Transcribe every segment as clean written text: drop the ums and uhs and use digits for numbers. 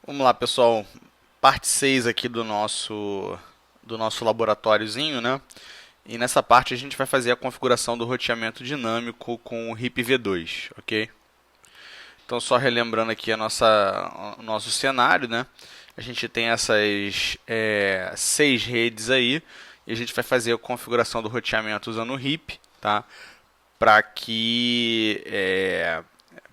Vamos lá, pessoal. Parte 6 aqui do nosso laboratóriozinho, né? E nessa parte a gente vai fazer a configuração do roteamento dinâmico com o RIP V2, ok? Então, só relembrando aqui o nosso cenário, né? A gente tem essas 6 redes aí e a gente vai fazer a configuração do roteamento usando o RIP, tá? Para que,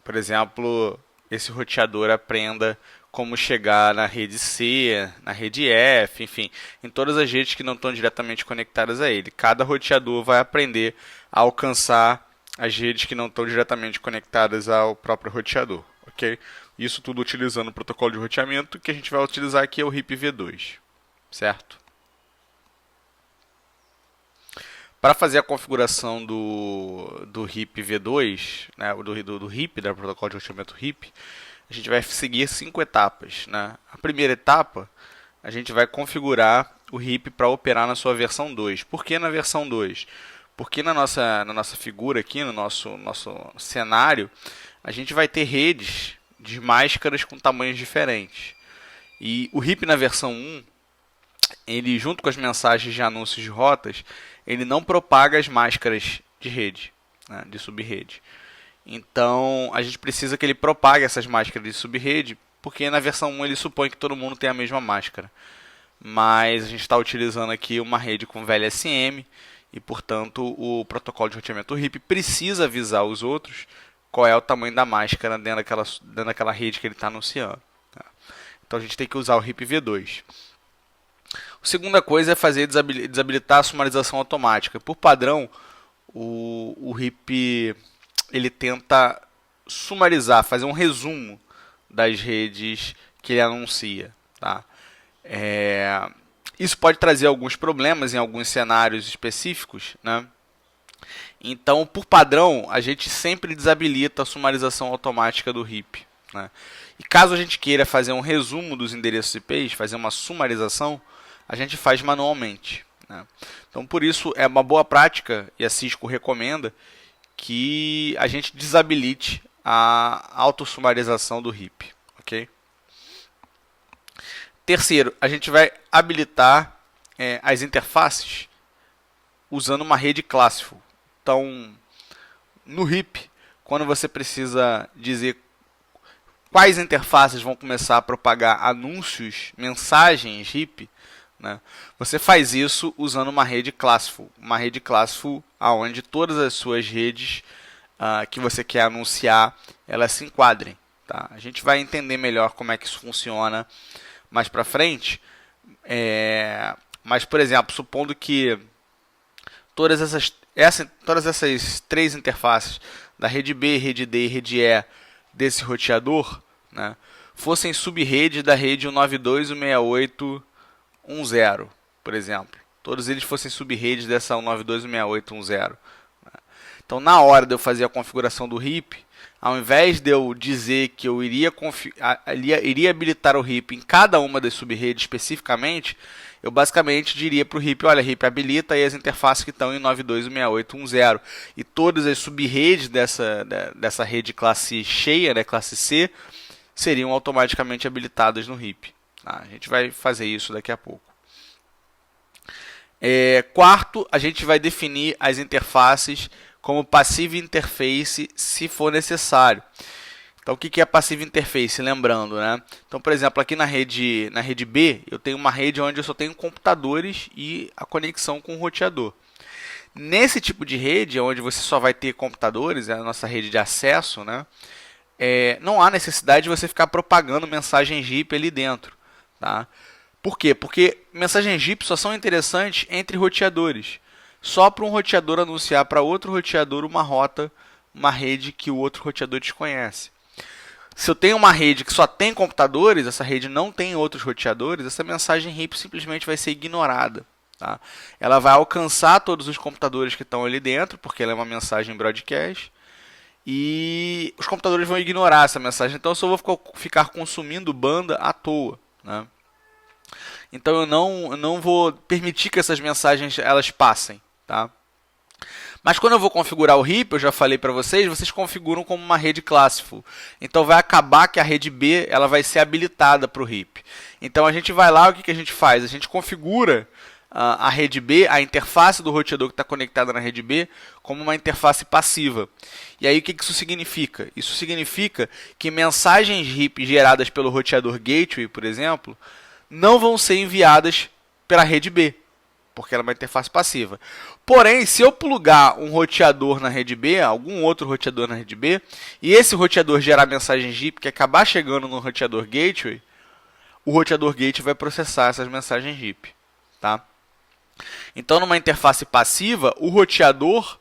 por exemplo, esse roteador aprenda como chegar na rede C, na rede F, enfim, em todas as redes que não estão diretamente conectadas a ele. Cada roteador vai aprender a alcançar as redes que não estão diretamente conectadas ao próprio roteador, ok? Isso tudo utilizando o protocolo de roteamento que a gente vai utilizar aqui é o RIP V2, certo? Para fazer a configuração do RIP V2, né, do RIP, do protocolo de roteamento RIP, a gente vai seguir 5 etapas, né? A primeira etapa, a gente vai configurar o RIP para operar na sua versão 2. Por que na versão 2? Porque na nossa figura aqui, no nosso cenário, a gente vai ter redes de máscaras com tamanhos diferentes. E o RIP na versão 1, ele junto com as mensagens de anúncios de rotas, ele não propaga as máscaras de rede, né, de subrede. Então, a gente precisa que ele propague essas máscaras de subrede, porque na versão 1 ele supõe que todo mundo tem a mesma máscara. Mas a gente está utilizando aqui uma rede com VLSM e, portanto, o protocolo de roteamento RIP precisa avisar os outros qual é o tamanho da máscara dentro daquela rede que ele está anunciando. Tá? Então, a gente tem que usar o RIP V2. A segunda coisa é desabilitar a sumarização automática. Por padrão, o RIP ele tenta sumarizar, fazer um resumo das redes que ele anuncia. Tá? Isso pode trazer alguns problemas em alguns cenários específicos, né? Então, por padrão, a gente sempre desabilita a sumarização automática do RIP. Né? E caso a gente queira fazer um resumo dos endereços IPs, fazer uma sumarização, a gente faz manualmente. Né? Então, por isso, é uma boa prática, e a Cisco recomenda, que a gente desabilite a autossumarização do RIP. Okay? Terceiro, a gente vai habilitar as interfaces usando uma rede Classiful. Então, no RIP, quando você precisa dizer quais interfaces vão começar a propagar anúncios, mensagens RIP, né, você faz isso usando uma rede Classiful onde todas as suas redes que você quer anunciar, elas se enquadrem. Tá? A gente vai entender melhor como é que isso funciona mais para frente. Mas, por exemplo, supondo que todas essas 3 interfaces da rede B, rede D e rede E desse roteador, né, fossem sub-rede da rede 192.168.1.0, por exemplo. Todos eles fossem sub-redes dessa 192.168.1.0. Então, na hora de eu fazer a configuração do RIP, ao invés de eu dizer que eu iria habilitar o RIP em cada uma das sub-redes especificamente, eu basicamente diria para o RIP, olha, RIP, habilita aí as interfaces que estão em 92.168.1.0 e todas as sub-redes dessa rede classe cheia, né, classe C, seriam automaticamente habilitadas no RIP. Tá? A gente vai fazer isso daqui a pouco. Quarto, a gente vai definir as interfaces como Passive Interface, se for necessário. Então, o que é Passive Interface? Lembrando, né? Então, por exemplo, aqui na rede B, eu tenho uma rede onde eu só tenho computadores e a conexão com o roteador. Nesse tipo de rede, onde você só vai ter computadores, é a nossa rede de acesso, né? Não há necessidade de você ficar propagando mensagens RIP ali dentro. Tá? Por quê? Porque mensagens RIP só são interessantes entre roteadores. Só para um roteador anunciar para outro roteador uma rota, uma rede que o outro roteador desconhece. Se eu tenho uma rede que só tem computadores, essa rede não tem outros roteadores, essa mensagem RIP simplesmente vai ser ignorada. Tá? Ela vai alcançar todos os computadores que estão ali dentro, porque ela é uma mensagem broadcast, e os computadores vão ignorar essa mensagem. Então eu só vou ficar consumindo banda à toa. Né? Então eu não vou permitir que essas mensagens elas passem. Tá? Mas quando eu vou configurar o RIP, eu já falei para vocês configuram como uma rede Classiful. Então vai acabar que a rede B ela vai ser habilitada para o RIP. Então a gente vai lá, o que a gente faz? A gente configura a rede B, a interface do roteador que está conectada na rede B, como uma interface passiva. E aí o que isso significa? Isso significa que mensagens RIP geradas pelo roteador Gateway, por exemplo, não vão ser enviadas pela rede B, porque ela é uma interface passiva. Porém, se eu plugar um roteador na rede B, algum outro roteador na rede B, e esse roteador gerar mensagens RIP que acabar chegando no roteador Gateway, o roteador Gateway vai processar essas mensagens RIP. Tá? Então, numa interface passiva, o roteador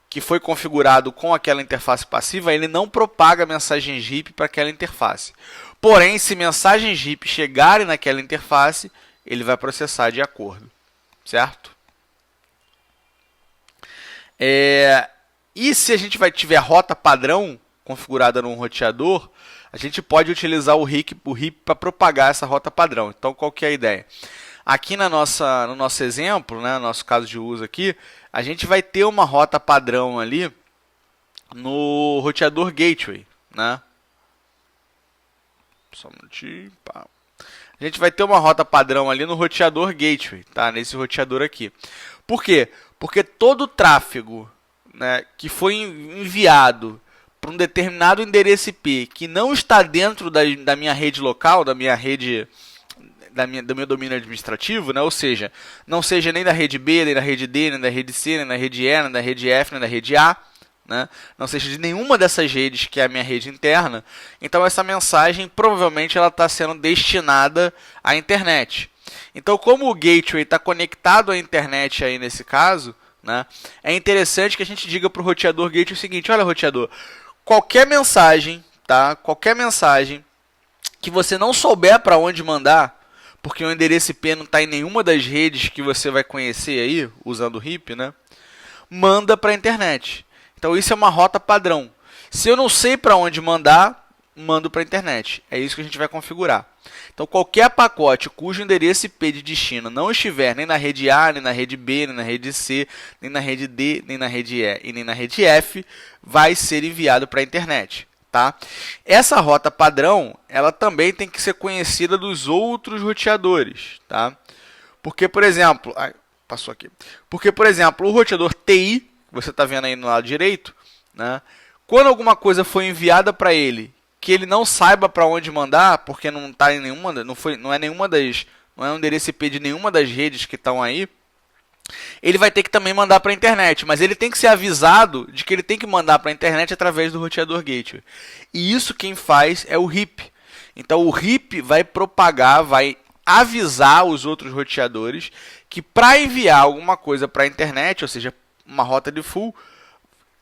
que foi configurado com aquela interface passiva, ele não propaga mensagens RIP para aquela interface. Porém, se mensagens RIP chegarem naquela interface, ele vai processar de acordo. Certo? E se a gente tiver rota padrão configurada num roteador, a gente pode utilizar o RIP para propagar essa rota padrão. Então, qual que é a ideia? Aqui no nosso exemplo, né, no nosso caso de uso aqui, a gente vai ter uma rota padrão ali no roteador Gateway. Né? Só um minutinho. Pá. A gente vai ter uma rota padrão ali no roteador Gateway, tá? Nesse roteador aqui. Por quê? Porque todo o tráfego, né, que foi enviado para um determinado endereço IP que não está dentro da minha rede local, da minha rede, do meu domínio administrativo, né? Ou seja, não seja nem da rede B, nem da rede D, nem da rede C, nem da rede E, nem da rede F, nem da rede A, né? Não seja de nenhuma dessas redes que é a minha rede interna, então essa mensagem provavelmente ela está sendo destinada à internet. Então, como o gateway está conectado à internet aí nesse caso, né, é interessante que a gente diga para o roteador gateway o seguinte: olha, roteador, qualquer mensagem, tá? Qualquer mensagem que você não souber para onde mandar, porque o endereço IP não está em nenhuma das redes que você vai conhecer aí, usando o RIP, né, manda para a internet. Então, isso é uma rota padrão. Se eu não sei para onde mandar, mando para a internet. É isso que a gente vai configurar. Então, qualquer pacote cujo endereço IP de destino não estiver nem na rede A, nem na rede B, nem na rede C, nem na rede D, nem na rede E e nem na rede F, vai ser enviado para a internet. Tá? Essa rota padrão, ela também tem que ser conhecida dos outros roteadores. Tá? Porque, por exemplo, passou aqui. Porque, por exemplo, o roteador TI, você está vendo aí no lado direito, né? Quando alguma coisa foi enviada para ele, que ele não saiba para onde mandar, porque não está em nenhuma, não é um endereço IP de nenhuma das redes que estão aí, ele vai ter que também mandar para a internet, mas ele tem que ser avisado de que ele tem que mandar para a internet através do roteador gateway. E isso quem faz é o RIP. Então o RIP vai propagar, vai avisar os outros roteadores que para enviar alguma coisa para a internet, ou seja, uma rota de full,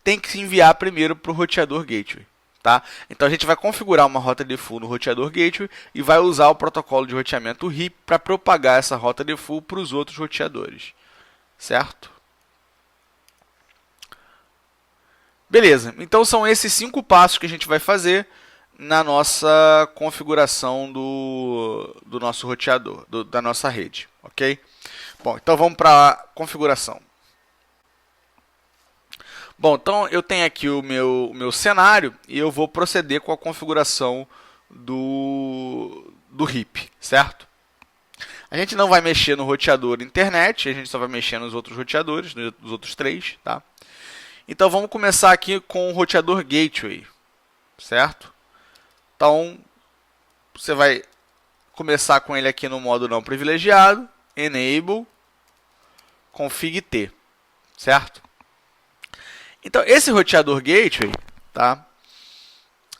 tem que se enviar primeiro para o roteador gateway. Tá? Então a gente vai configurar uma rota de full no roteador gateway e vai usar o protocolo de roteamento RIP para propagar essa rota de full para os outros roteadores. Certo? Beleza, então são esses 5 passos que a gente vai fazer na nossa configuração do nosso roteador, da nossa rede. Ok? Bom, então vamos para a configuração. Bom, então eu tenho aqui o meu cenário e eu vou proceder com a configuração do RIP, certo? A gente não vai mexer no roteador internet, a gente só vai mexer nos outros roteadores, nos outros 3, tá? Então vamos começar aqui com o roteador gateway, certo? Então você vai começar com ele aqui no modo não privilegiado, enable, config T, certo? Então, esse roteador gateway, tá?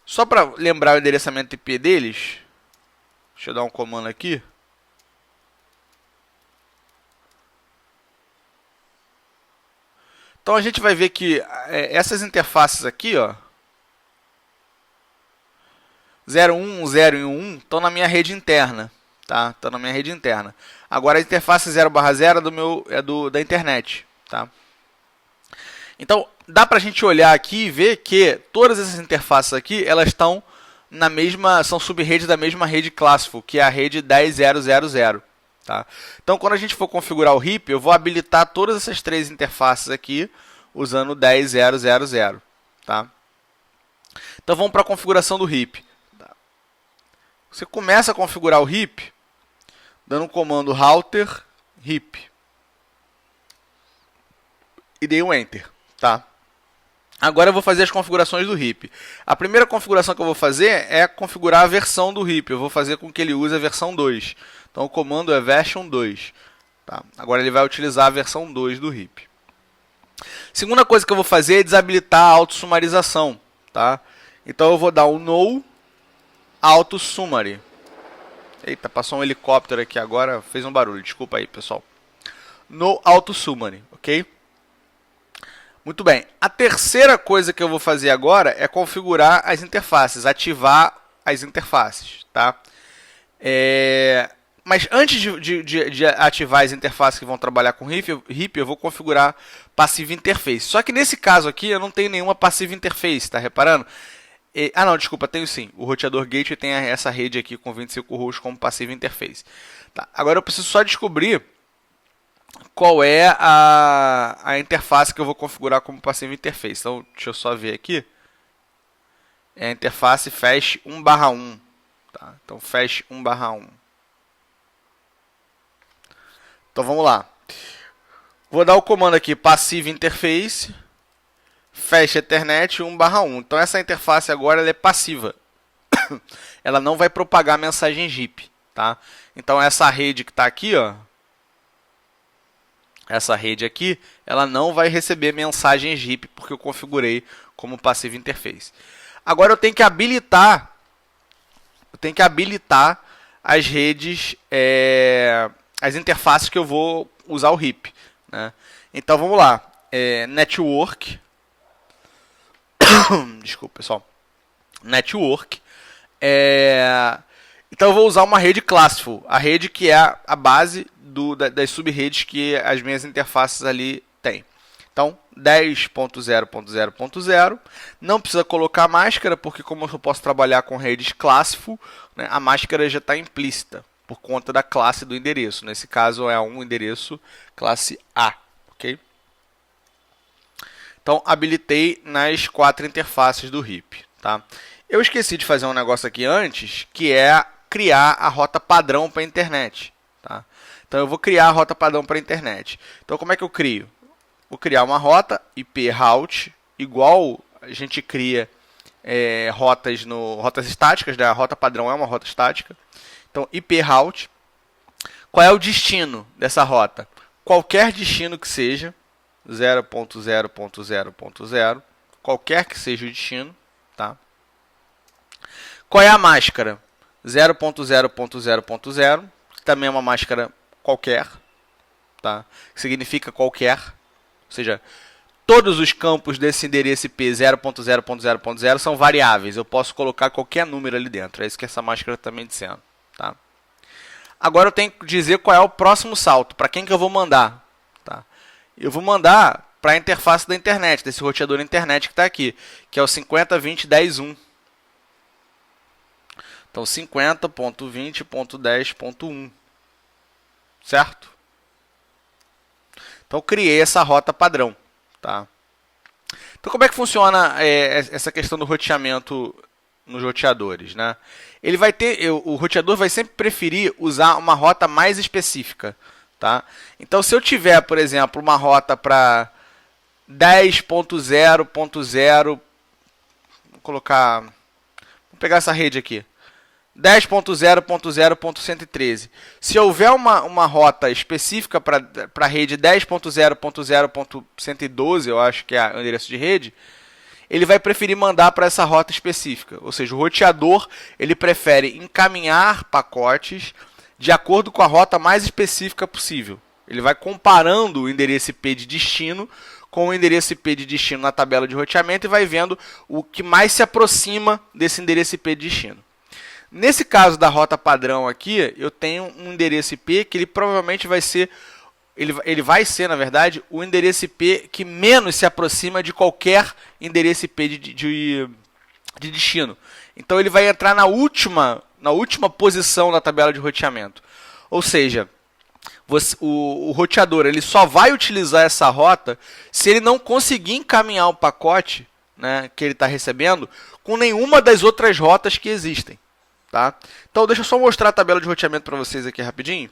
Só para lembrar o endereçamento IP deles, deixa eu dar um comando aqui. Então, a gente vai ver que essas interfaces aqui, ó, 01, 0 e 1, estão na minha rede interna, tá? Estão na minha rede interna. Agora, a interface 0/0 é da internet, tá? Então, dá para a gente olhar aqui e ver que todas essas interfaces aqui, elas estão são sub-redes da mesma rede Classiful, que é a rede 10.0.0.0. Tá? Então, quando a gente for configurar o RIP, eu vou habilitar todas essas 3 interfaces aqui usando 10.0.0.0, tá? Então vamos para a configuração do heap. Você começa a configurar o heap dando o comando router heap e dei um enter, tá? Agora eu vou fazer as configurações do heap. A primeira configuração que eu vou fazer é configurar a versão do heap. Eu vou fazer com que ele use a versão 2. Então o comando é version 2. Tá? Agora ele vai utilizar a versão 2 do heap. Segunda coisa que eu vou fazer é desabilitar a autossumarização. Tá? Então eu vou dar um no autosummary. Eita, passou um helicóptero aqui agora, fez um barulho. Desculpa aí, pessoal. No autosummary, ok? Muito bem. A terceira coisa que eu vou fazer agora é configurar as interfaces, ativar as interfaces, tá? Mas antes de ativar as interfaces que vão trabalhar com heap, eu vou configurar Passive Interface. Só que nesse caso aqui eu não tenho nenhuma Passive Interface, tá reparando? Não, desculpa, tenho sim. O roteador Gateway tem essa rede aqui com 25 rows como Passive Interface. Tá. Agora eu preciso só descobrir qual é a interface que eu vou configurar como Passive Interface. Então, deixa eu só ver aqui. É a interface Fast 1/1. Tá? Então, Fast 1/1. Então, vamos lá. Vou dar o comando aqui, Passive Interface, Fast Ethernet 1/1. Então, essa interface agora ela é passiva. Ela não vai propagar mensagens RIP. Tá? Então, essa rede que está aqui, ó, essa rede aqui, ela não vai receber mensagens RIP porque eu configurei como Passive Interface. Agora eu tenho que habilitar, as redes, as interfaces que eu vou usar o RIP, né? Então vamos lá, Network, desculpa pessoal, Network, então eu vou usar uma rede Classful, a rede que é a base das sub-redes que as minhas interfaces ali têm. Então, 10.0.0.0, não precisa colocar máscara, porque como eu posso trabalhar com redes Classful, né, a máscara já está implícita, por conta da classe do endereço. Nesse caso é um endereço classe A. Okay? Então, habilitei nas 4 interfaces do RIP. Tá? Eu esqueci de fazer um negócio aqui antes, que é criar a rota padrão para a internet. Tá? Então eu vou criar a rota padrão para a internet. Então como é que eu crio? Vou criar uma rota IP route, igual a gente cria rotas estáticas, né? A rota padrão é uma rota estática. Então IP route. Qual é o destino dessa rota? Qualquer destino que seja, 0.0.0.0, qualquer que seja o destino. Tá? Qual é a máscara? 0.0.0.0, que também é uma máscara qualquer, tá? Que significa qualquer, ou seja, todos os campos desse endereço IP 0.0.0.0 são variáveis, eu posso colocar qualquer número ali dentro, é isso que essa máscara está me dizendo, tá? Agora eu tenho que dizer qual é o próximo salto, para quem que eu vou mandar, tá? Eu vou mandar para a interface da internet, desse roteador internet que está aqui, que é o 50.20.10.1. Então, 50.20.10.1, certo? Então, eu criei essa rota padrão. Tá? Então, como é que funciona essa questão do roteamento nos roteadores? Né? Ele vai o roteador vai sempre preferir usar uma rota mais específica. Tá? Então, se eu tiver, por exemplo, uma rota para 10.0.0, vou vou pegar essa rede aqui. 10.0.0.113. Se houver uma rota específica para a rede 10.0.0.112, eu acho que é o endereço de rede, ele vai preferir mandar para essa rota específica. Ou seja, o roteador ele prefere encaminhar pacotes de acordo com a rota mais específica possível. Ele vai comparando o endereço IP de destino com o endereço IP de destino na tabela de roteamento e vai vendo o que mais se aproxima desse endereço IP de destino. Nesse caso da rota padrão aqui, eu tenho um endereço IP que ele provavelmente vai ser, ele vai ser, na verdade, o endereço IP que menos se aproxima de qualquer endereço IP de destino. Então ele vai entrar na última posição da tabela de roteamento. Ou seja, o roteador ele só vai utilizar essa rota se ele não conseguir encaminhar o pacote, né, que ele está recebendo com nenhuma das outras rotas que existem. Tá? Então deixa eu só mostrar a tabela de roteamento para vocês aqui rapidinho.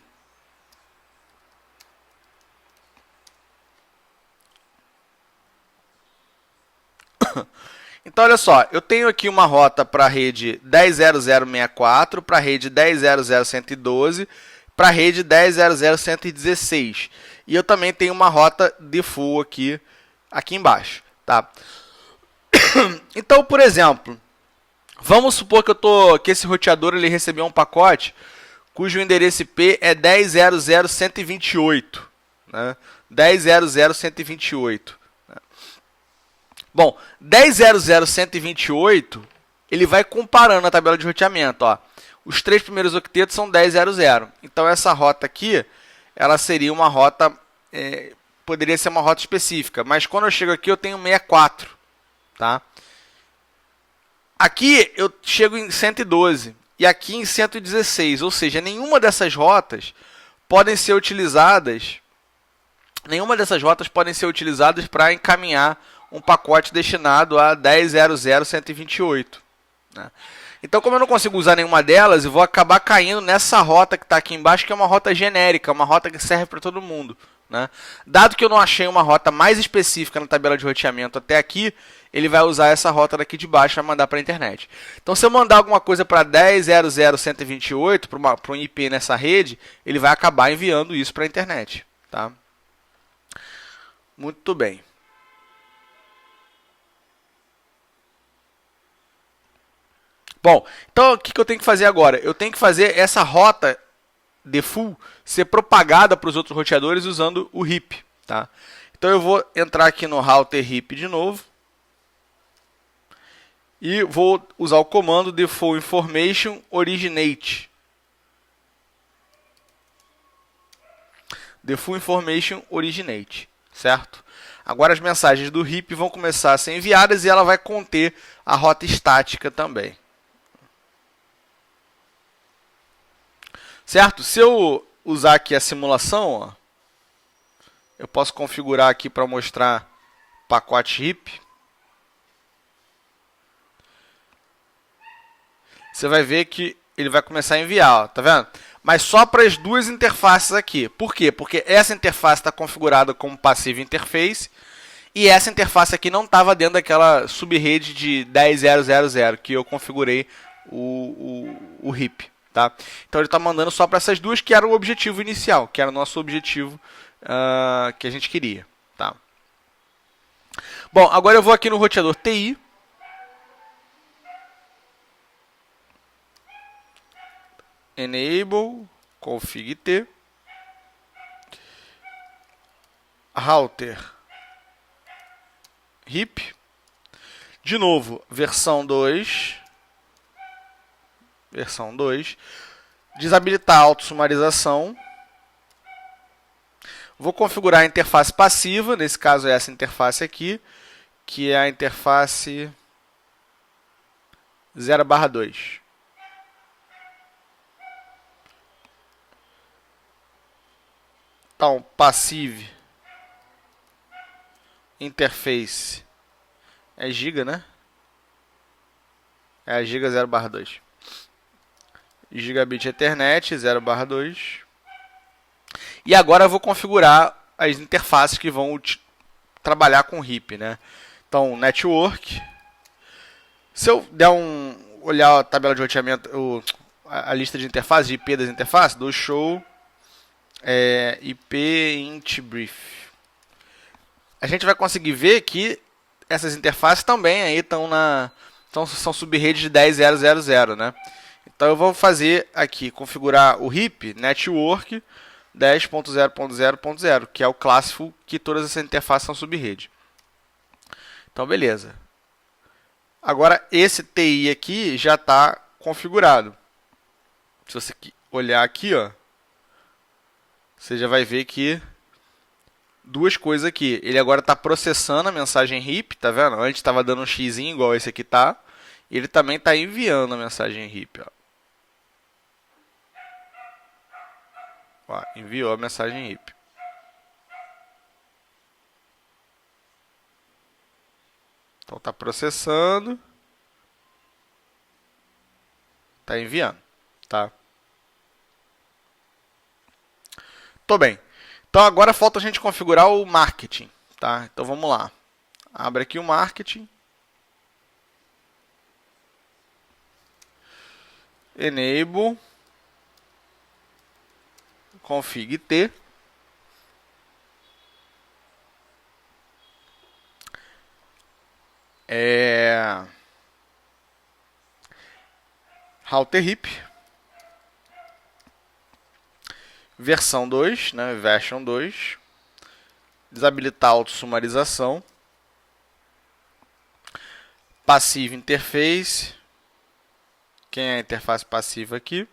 Então, olha só, eu tenho aqui uma rota para a rede 10.0064, para a rede 10.00.112, para a rede 10.00.116. E eu também tenho uma rota default aqui embaixo. Tá? Então, por exemplo, vamos supor que esse roteador ele recebeu um pacote cujo endereço IP é 10.00.128. Né? 10.00.128. Bom, 10.00.128, ele vai comparando a tabela de roteamento. Ó. Os 3 primeiros octetos são 10.00. Então, essa rota aqui, ela seria uma rota, poderia ser uma rota específica. Mas quando eu chego aqui, eu tenho 64. Tá? Aqui, eu chego em 112. E aqui em 116. Ou seja, nenhuma dessas rotas podem ser utilizadas. Nenhuma dessas rotas podem ser utilizadas para encaminhar um pacote destinado a 10.00.128. Né? Então, como eu não consigo usar nenhuma delas, eu vou acabar caindo nessa rota que está aqui embaixo, que é uma rota genérica, uma rota que serve para todo mundo. Né? Dado que eu não achei uma rota mais específica na tabela de roteamento até aqui, ele vai usar essa rota daqui de baixo e vai mandar para a internet. Então, se eu mandar alguma coisa para 10.00.128, para um IP nessa rede, ele vai acabar enviando isso para a internet. Tá? Muito bem. Bom, então o que eu tenho que fazer agora? Eu tenho que fazer essa rota default ser propagada para os outros roteadores usando o RIP. Tá? Então eu vou entrar aqui no router RIP de novo. E vou usar o comando default information originate. Default information originate. Certo? Agora as mensagens do RIP vão começar a ser enviadas e ela vai conter a rota estática também. Certo? Se eu usar aqui a simulação, ó, eu posso configurar aqui para mostrar pacote RIP. Você vai ver que ele vai começar a enviar, ó, tá vendo? Mas só para as duas interfaces aqui. Por quê? Porque essa interface está configurada como passive interface e essa interface aqui não estava dentro daquela subrede de 10.000 que eu configurei o RIP. Tá? Então ele está mandando só para essas duas, que era o objetivo inicial, que era o nosso objetivo que a gente queria. Tá? Bom, agora eu vou aqui no roteador TI. Enable, config T. Router RIP. De novo, versão 2. Versão 2. Desabilitar a autossumarização. Vou configurar a interface passiva, nesse caso é essa interface aqui, que é a interface 0/2. Então, passive interface é giga, né? É a giga 0/2. Gigabit Ethernet 0/2. E agora eu vou configurar as interfaces que vão trabalhar com RIP, né? Então, network. Se eu der olhar a tabela de roteamento, a lista de interfaces, de IP das interfaces, do show IP int brief. A gente vai conseguir ver que essas interfaces também aí são subredes de 10.000, né? Então eu vou fazer aqui, configurar o RIP network 10.0.0.0, que é o clássico que todas essas interfaces são subrede. Então beleza. Agora esse TI aqui já está configurado. Se você olhar aqui, ó, você já vai ver que duas coisas aqui. Ele agora está processando a mensagem RIP, tá vendo? Antes estava dando um X igual esse aqui tá. E ele também está enviando a mensagem RIP, ó. Ó, enviou a mensagem RIP. Então está processando. Está enviando. Tá? Tô bem. Então agora falta a gente configurar o marketing. Tá? Então vamos lá. Abre aqui o marketing. Enable. Config T. Router RIP. Versão 2, né? Version 2. Desabilitar a autossumarização. Passive interface. Quem é a interface passiva aqui?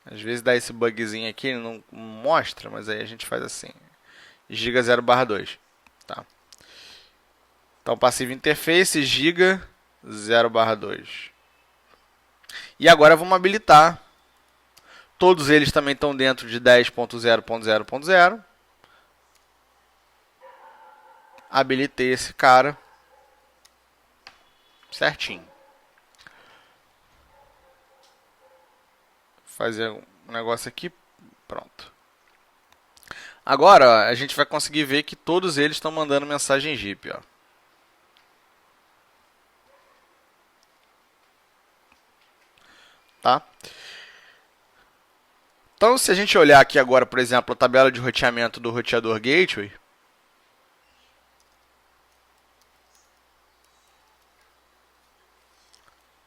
Às vezes dá esse bugzinho aqui, ele não mostra, mas aí a gente faz assim. Giga 0/2. Tá. Então, passive interface, giga 0/2. E agora vamos habilitar. Todos eles também estão dentro de 10.0.0.0. Habilitei esse cara. Certinho. Fazer um negócio aqui. Pronto. Agora, ó, a gente vai conseguir ver que todos eles estão mandando mensagem RIP. Ó. Tá? Então, se a gente olhar aqui agora, por exemplo, a tabela de roteamento do roteador Gateway,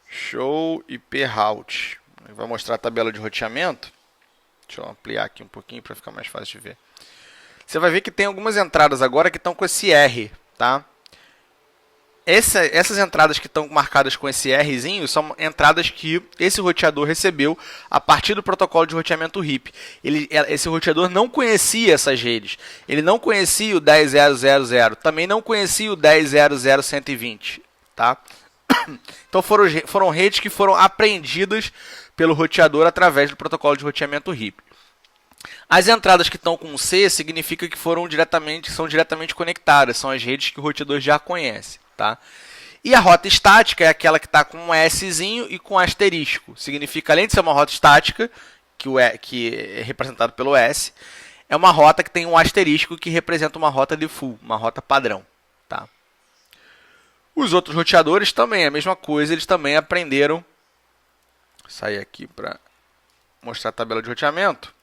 show IP route, vai mostrar a tabela de roteamento. Deixa eu ampliar aqui um pouquinho para ficar mais fácil de ver. Você vai ver que tem algumas entradas agora que estão com esse R, tá? Essas entradas que estão marcadas com esse Rzinho são entradas que esse roteador recebeu a partir do protocolo de roteamento RIP. Esse roteador não conhecia essas redes. Ele não conhecia o 10.0.0.0, também não conhecia o 10.0.0.120. Tá? Então foram redes que foram apreendidas pelo roteador através do protocolo de roteamento RIP. As entradas que estão com C significa que são diretamente conectadas, são as redes que o roteador já conhece. Tá? E a rota estática é aquela que está com um Szinho e com asterisco. Significa, além de ser uma rota estática, que é representado pelo S, é uma rota que tem um asterisco que representa uma rota default, uma rota padrão. Tá? Os outros roteadores também, a mesma coisa, eles também aprenderam. Vou sair aqui para mostrar a tabela de roteamento.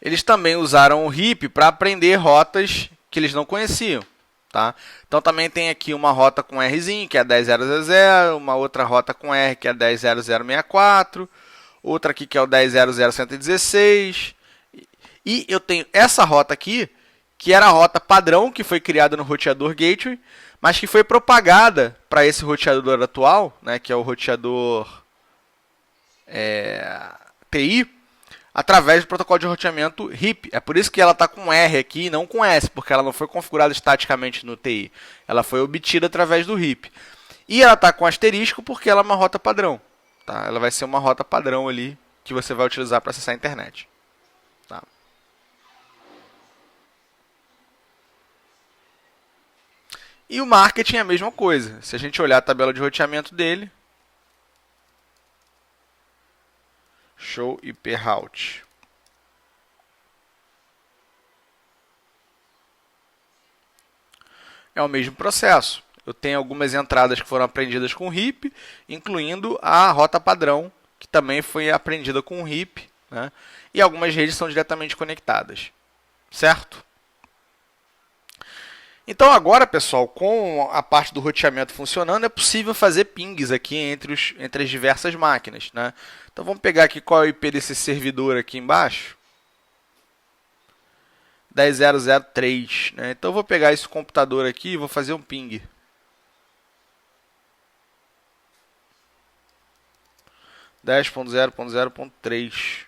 Eles também usaram o RIP para aprender rotas que eles não conheciam. Tá? Então também tem aqui uma rota com Rzinho, que é 10.0.0.0, uma outra rota com R, que é 10.0.0.64, outra aqui que é o 10.0.0.116, e eu tenho essa rota aqui, que era a rota padrão, que foi criada no roteador Gateway, mas que foi propagada para esse roteador atual, né, que é o roteador TI, através do protocolo de roteamento RIP. É por isso que ela está com R aqui e não com S, porque ela não foi configurada estaticamente no TI. Ela foi obtida através do RIP. E ela está com asterisco porque ela é uma rota padrão. Tá? Ela vai ser uma rota padrão ali que você vai utilizar para acessar a internet. Tá? E o marketing é a mesma coisa. Se a gente olhar a tabela de roteamento dele, show IP route. É o mesmo processo. Eu tenho algumas entradas que foram aprendidas com RIP, incluindo a rota padrão, que também foi aprendida com RIP, né? E algumas redes são diretamente conectadas. Certo? Então agora, pessoal, com a parte do roteamento funcionando, é possível fazer pings aqui entre as diversas máquinas. Né? Então vamos pegar aqui qual é o IP desse servidor aqui embaixo. 10.0.0.3. Né? Então eu vou pegar esse computador aqui e vou fazer um ping. (10.0.0.3).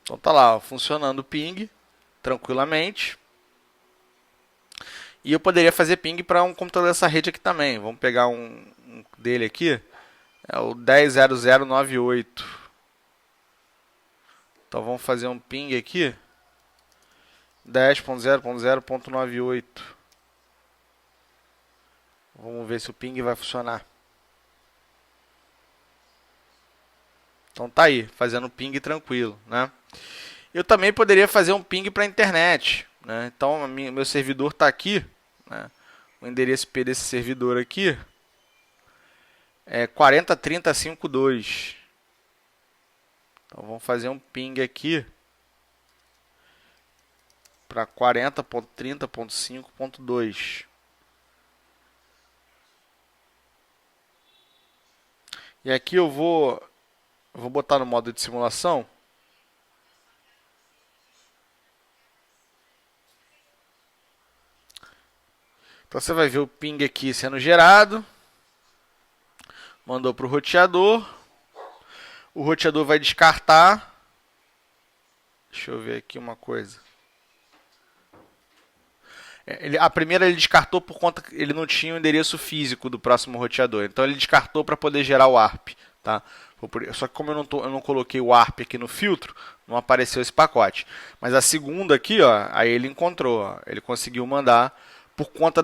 Então tá lá, ó, funcionando o ping tranquilamente. E eu poderia fazer ping para um computador dessa rede aqui também. Vamos pegar um dele aqui. É o 10.0098. Então vamos fazer um ping aqui. 10.0.0.98. Vamos ver se o ping vai funcionar. Então tá aí, fazendo ping tranquilo, né? Eu também poderia fazer um ping para a internet, né? Então meu servidor está aqui, né? O endereço IP desse servidor aqui é 40.30.5.2. Então vamos fazer um ping aqui para 40.30.5.2. E aqui eu vou botar no modo de simulação. Então você vai ver o ping aqui sendo gerado. Mandou para o roteador. O roteador vai descartar. Deixa eu ver aqui uma coisa. A primeira ele descartou por conta que ele não tinha o endereço físico do próximo roteador. Então ele descartou para poder gerar o ARP. Tá? Só que como eu não coloquei o ARP aqui no filtro, não apareceu esse pacote. Mas a segunda aqui, ó, aí ele encontrou. Ó, ele conseguiu mandar por conta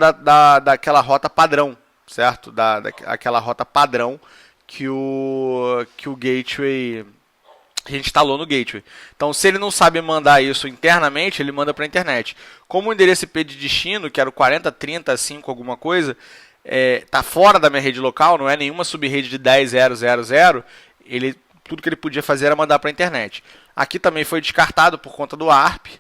daquela rota padrão, certo? Daquela rota padrão que o gateway, a gente instalou no gateway. Então, se ele não sabe mandar isso internamente, ele manda para a internet. Como o endereço IP de destino, que era o 40.30.5 alguma coisa, está fora da minha rede local, não é nenhuma subrede de 10.0.0.0, tudo que ele podia fazer era mandar para a internet. Aqui também foi descartado por conta do ARP.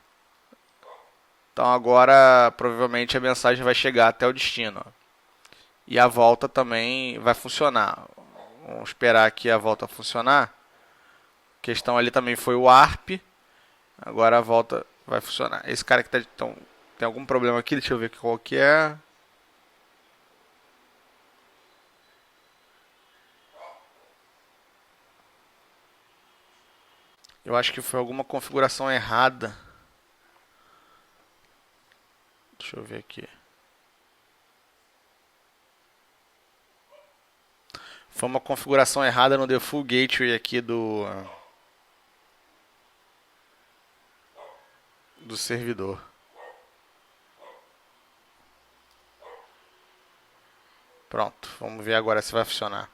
Então agora provavelmente a mensagem vai chegar até o destino. Ó. E a volta também vai funcionar. Vamos esperar aqui a volta funcionar. A questão ali também foi o ARP. Agora a volta vai funcionar. Esse cara que tem algum problema aqui, deixa eu ver qual que é. Eu acho que foi alguma configuração errada. Deixa eu ver aqui. Foi uma configuração errada no default gateway aqui do servidor. Pronto, vamos ver agora se vai funcionar.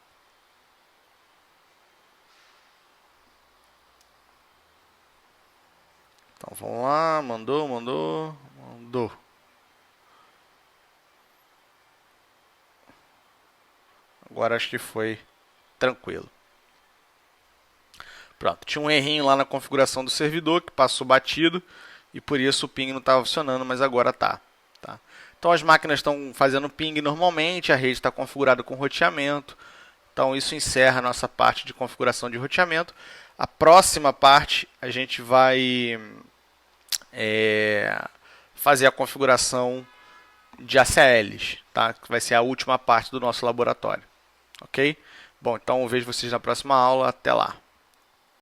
Então vamos lá, mandou. Agora acho que foi tranquilo. Pronto, tinha um errinho lá na configuração do servidor que passou batido e por isso o ping não estava funcionando, mas agora tá. Então as máquinas estão fazendo ping normalmente, a rede está configurada com roteamento. Então isso encerra a nossa parte de configuração de roteamento. A próxima parte a gente vai fazer a configuração de ACLs, tá? Que vai ser a última parte do nosso laboratório. Ok? Bom, então eu vejo vocês na próxima aula. Até lá.